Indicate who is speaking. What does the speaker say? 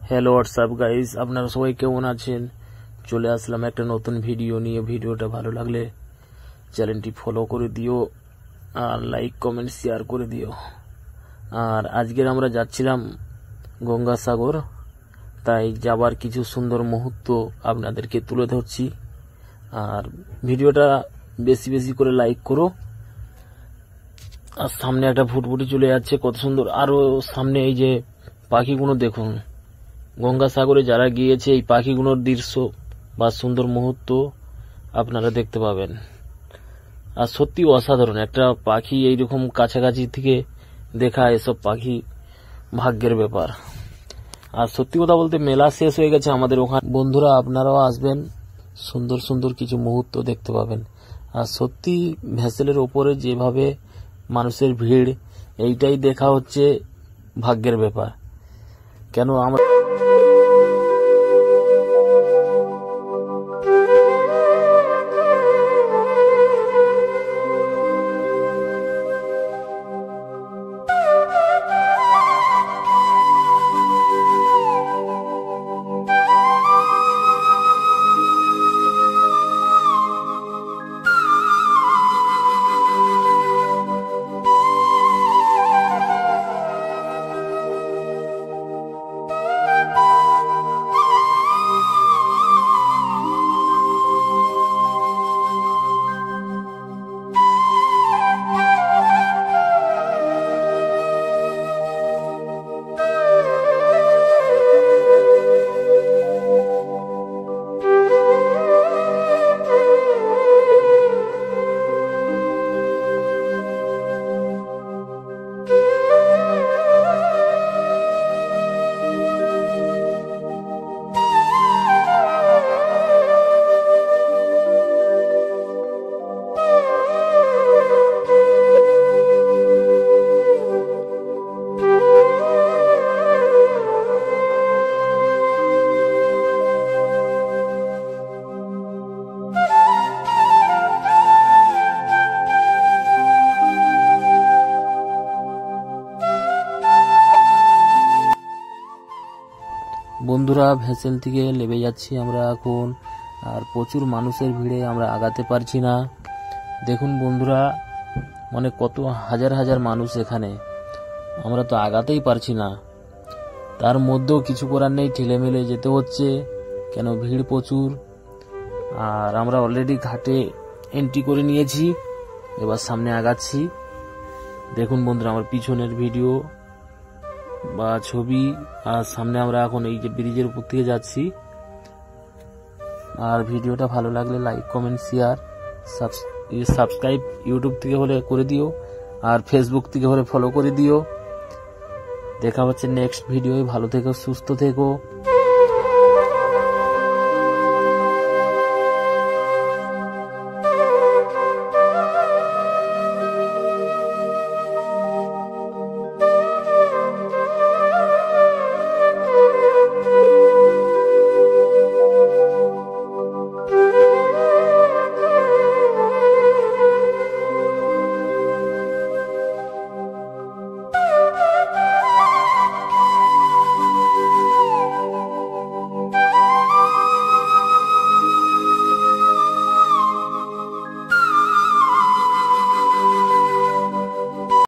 Speaker 1: Hello WhatsApp guys, আপনারা সবাই কেমন আছেন? চলে আসলাম একটা নতুন ভিডিও নিয়ে। ভিডিওটা ভালো লাগলে চ্যানেলটি ফলো করে দিও আর লাইক কমেন্ট শেয়ার করে দিও। আর আজকের আমরা যাচ্ছিলাম গঙ্গাসাগর, তাই যাবার কিছু সুন্দর মুহূর্ত আপনাদেরকে তুলে ধরছি। আর ভিডিওটা বেশি বেশি করে লাইক করো। আর সামনে একটা ফুটফুটি চলে যাচ্ছে, কত সুন্দর। আরো সামনে এই যে পাখিগুলো দেখুন, গঙ্গাসাগরে যারা গিয়েছে এই পাখিগুলোর দৃশ্য বা সুন্দর মুহূর্ত আপনারা দেখতে পাবেন। আর সত্যি অসাধারণ, একটা পাখি এইরকম কাছাকাছি থেকে দেখা, এসব পাখি ভাগ্যের ব্যাপার। আর সত্যি কথা বলতে মেলা শেষ হয়ে গেছে আমাদের ওখানে। বন্ধুরা আপনারাও আসবেন, সুন্দর সুন্দর কিছু মুহূর্ত দেখতে পাবেন। আর সত্যি ভেসেলের ওপরে যেভাবে মানুষের ভিড়, এইটাই দেখা হচ্ছে ভাগ্যের ব্যাপার। কেন আমরা বন্ধুরা ভেসেল থেকে নেমে যাচ্ছি আমরা এখন। আর প্রচুর মানুষের ভিড়ে আমরা আগাতে পারছি না। দেখুন বন্ধুরা, মানে কত হাজার হাজার মানুষ এখানে, আমরা তো আগাতেই পারছি না। তার মধ্যেও কিছু করার নেই, ঠেলে মেলে যেতে হচ্ছে, কেন ভিড় প্রচুর। আর আমরা অলরেডি ঘাটে এন্ট্রি করে নিয়েছি, এবার সামনে আগাচ্ছি। দেখুন বন্ধুরা আমার পিছনের ভিডিও বা ছবি। আর সামনে আমরা এখন এই যে ব্রিজের উপর থেকে যাচ্ছি। আর ভিডিওটা ভালো লাগলে like comment share subscribe YouTube থেকে হলে করে দিও, আর ফেসবুক থেকে হলে ফলো করে দিও। দেখা হচ্ছে নেক্সট ভিডিও। ভালো থেকো, সুস্থ থেকো।